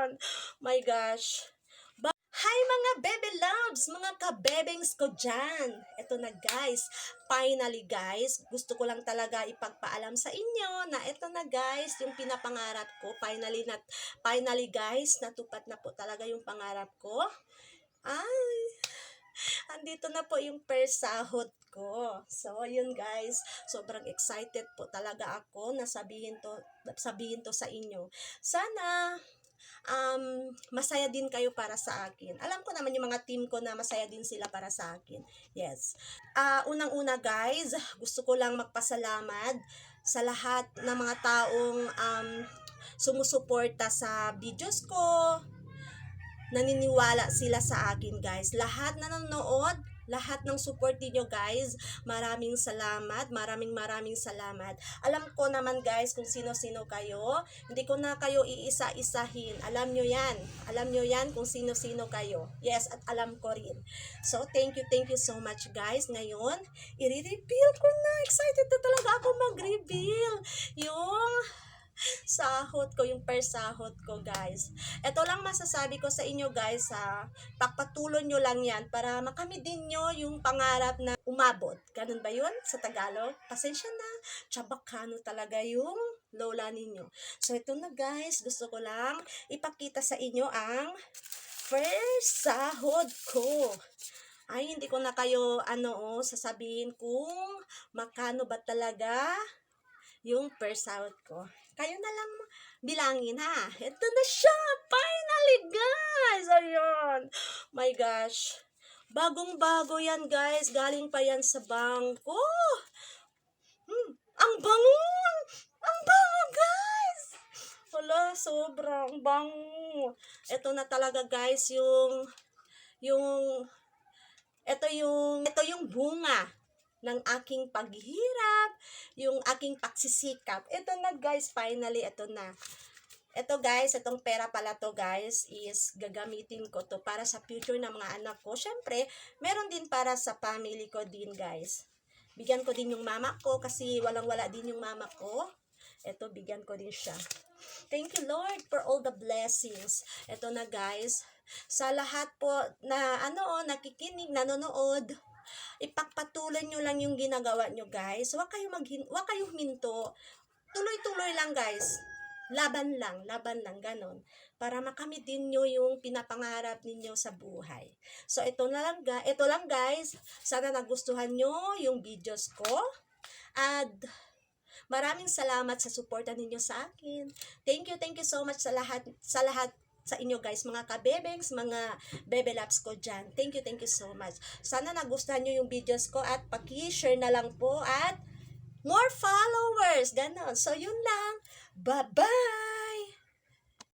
yan. My gosh. Hi mga bebe loves, mga kabebengs ko dyan. Ito na guys, finally guys, gusto ko lang talaga ipagpaalam sa inyo na ito na guys, yung pinapangarap ko. Finally guys, natupad na po talaga yung pangarap ko. Ay, andito na po yung first sahod ko. So, yun guys, sobrang excited po talaga ako na sabihin to sa inyo. Sana masaya din kayo para sa akin. Alam ko naman yung mga team ko na masaya din sila para sa akin. Yes. Unang-una guys, gusto ko lang magpasalamat sa lahat ng mga taong sumusuporta sa videos ko. Naniniwala sila sa akin guys. Lahat na nanonood, lahat ng support niyo guys, maraming salamat, maraming salamat. Alam ko naman guys kung sino-sino kayo, hindi ko na kayo iisa-isahin. Alam nyo yan kung sino-sino kayo. Yes, at alam ko rin. So, thank you so much guys. Ngayon, i-reveal ko na. Excited na talaga ako mag-reveal. Yung sahod ko, yung first sahod ko guys. Ito lang masasabi ko sa inyo guys, pagpatuloy nyo lang yan para makamit din nyo yung pangarap na umabot. Ganun ba yun sa Tagalog? Pasensya na, tsabakano talaga yung lola ninyo. So ito na guys, gusto ko lang ipakita sa inyo ang first sahod ko. Ay, hindi ko na kayo sasabihin kung makano ba talaga yung first sahod ko. Kayo na lang bilangin ha. Ito na siya. Finally guys. Ayun. My gosh. Bagong-bago yan guys. Galing pa yan sa bangko. Ang bango. Ang bango guys. Wala, sobrang bango. Ito na talaga guys ito yung bunga ng aking paghihirap, yung aking pagsisikap. Ito na guys, finally, ito na. Ito guys, itong pera pala to guys, is gagamitin ko to para sa future ng mga anak ko. Syempre, meron din para sa family ko din guys. Bigyan ko din yung mama ko kasi walang-wala din yung mama ko. Ito, bigyan ko din siya. Thank you Lord for all the blessings. Ito na guys, sa lahat po na nakikinig, nanonood, ipagpatuloy nyo lang yung ginagawa nyo guys. Huwag kayong huminto. Tuloy-tuloy lang guys. Laban lang, ganon. Para makamit din nyo yung pinapangarap ninyo sa buhay. So ito lang guys. Sana nagustuhan nyo yung videos ko. At maraming salamat sa suporta ninyo sa akin. Thank you so much sa lahat sa inyo guys, mga kabebengs, mga bebe loves ko dyan. Thank you so much. Sana nagustuhan nyo yung videos ko at paki-share na lang po at more followers. Ganon. So, yun lang. Bye-bye!